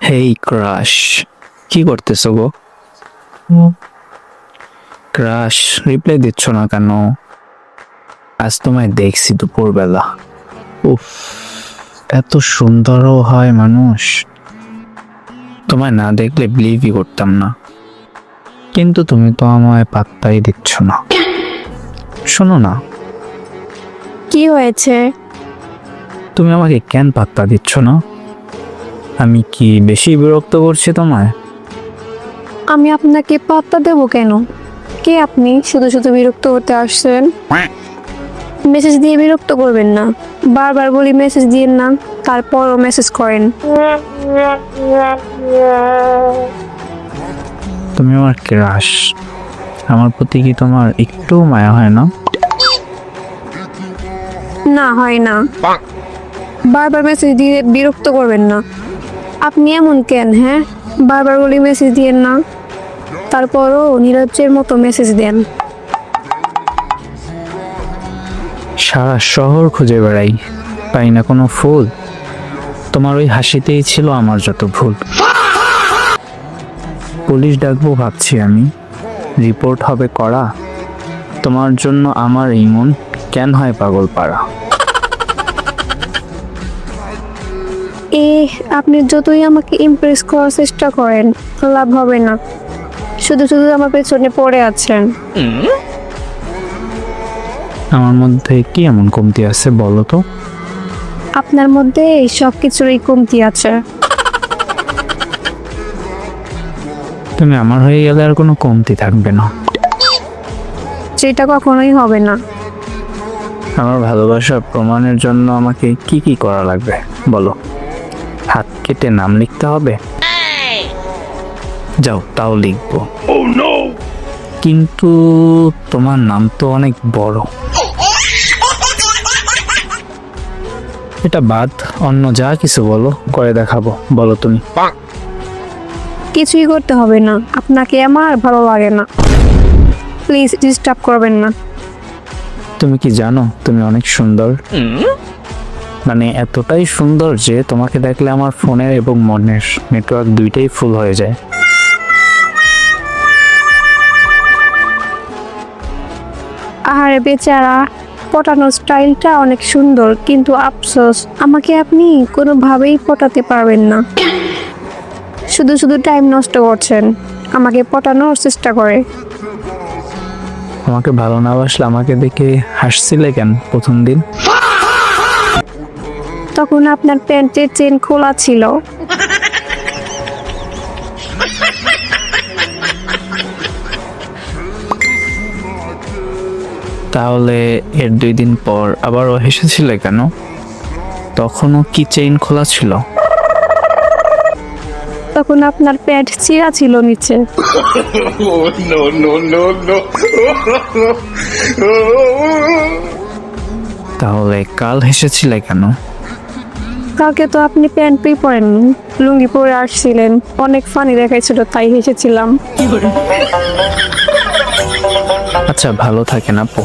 হেই crush, কি করতেছো গো? Crush, reply দিচ্ছ না কেন? আজ তোমায় দেখছি দুপুরবেলা। উফ, এত সুন্দরও হয় মানুষ। তোমায় না দেখলে বিলিভই করতাম না, কিন্তু তুমি তো আমায় পাত্তাই দিচ্ছ না। শোনো না, কি হয়েছে? তুমি আমাকে কেন পাত্তা দিচ্ছ না? আমি কি বেশি বিরক্ত করছি তোমায়? আমি আপনাকে পাত্তা দেব কেন? কে আপনি? শুধু শুধু বিরক্ত করতে আসছেন? মেসেজ দিয়ে বিরক্ত করবেন না। বারবার বলি মেসেজ দিয়েন না, তারপরও মেসেজ করেন। তুমি আমার ক্রাশ, আমার প্রতি কি তোমার একটু মায়া হয় না? না, হয় না। বারবার মেসেজ দিয়ে বিরক্ত করবেন না। আপনি এমন কেন? হ্যাঁ, বারবার বলি মেসেজ দিয়েন না, তারপরও নির্লজ্জের মতো মেসেজ দেন। সারা শহর খুঁজে বেড়াই, পাই না কোনো ফুল। তোমার ওই হাসিতেই ছিল আমার যত ভুল। পুলিশ ডাকবো ভাবছি আমি, রিপোর্ট হবে করা। তোমার জন্য আমার এই মন কেন হয় পাগল পাড়া। আপনি যতই আমাকে ইমপ্রেস করার চেষ্টা করেন, লাভ হবে না। শুধু শুধু আমার পেছনে পড়ে আছেন। আমার মধ্যে কি এমন কমতি আছে বলো তো? আপনার মধ্যে সব কিছুরই কমতি আছে। তুমি আমার হয়ে গেলে আর কোনো কমতি থাকবে না। সেটা কখনোই হবে না। আমার ভালোবাসা প্রমাণের জন্য আমাকে কি কি করা লাগবে বলো? হাত কেটে নাম লিখতে হবে? যাও, তাও লিখবো। কিন্তু তোমার নাম তো অনেক বড়। এটা বাদ, অন্য যা কিছু বলো করে দেখাবো। বলো তুমি। কিছুই করতে হবে না, আপনাকে আমার ভালো লাগে না। প্লিজ ডিস্টার্ব করবেন না। তুমি কি জানো তুমি অনেক সুন্দর? মানে এতটাই সুন্দর যে তোমাকে দেখলে আমার ফোনের এবং মনের নেটওয়ার্ক দুইটাই ফুল হয়ে যায়। আহারে বেচারা, পটানোর স্টাইলটা অনেক সুন্দর, কিন্তু আফসোস আমাকে আপনি কোনোভাবেই পটাতে পারবেন না। শুধু শুধু টাইম নষ্ট করছেন, আমাকে পটানোর চেষ্টা করে। আমাকে ভালো না বাসলে আমাকে দেখে হাসছিলে কেন প্রথম দিন? তখন আপনার প্যান্টের চেন খোলা ছিল। তাহলে এর 2 দিন পর আবারও হেসেছিলে কেন? তখনও কি চেইন খোলা ছিল? তখন আপনার প্যান্ট চিরা ছিল নিচে। তাহলে কাল হেসেছিলে কেন? কালকে তো আপনি প্যান্টই পরেননি, লুঙ্গি পরে আসছিলেন। অনেক ফানি দেখাইছিল, তাই হেসেছিলাম। আচ্ছা, ভালো থাকেন আপু।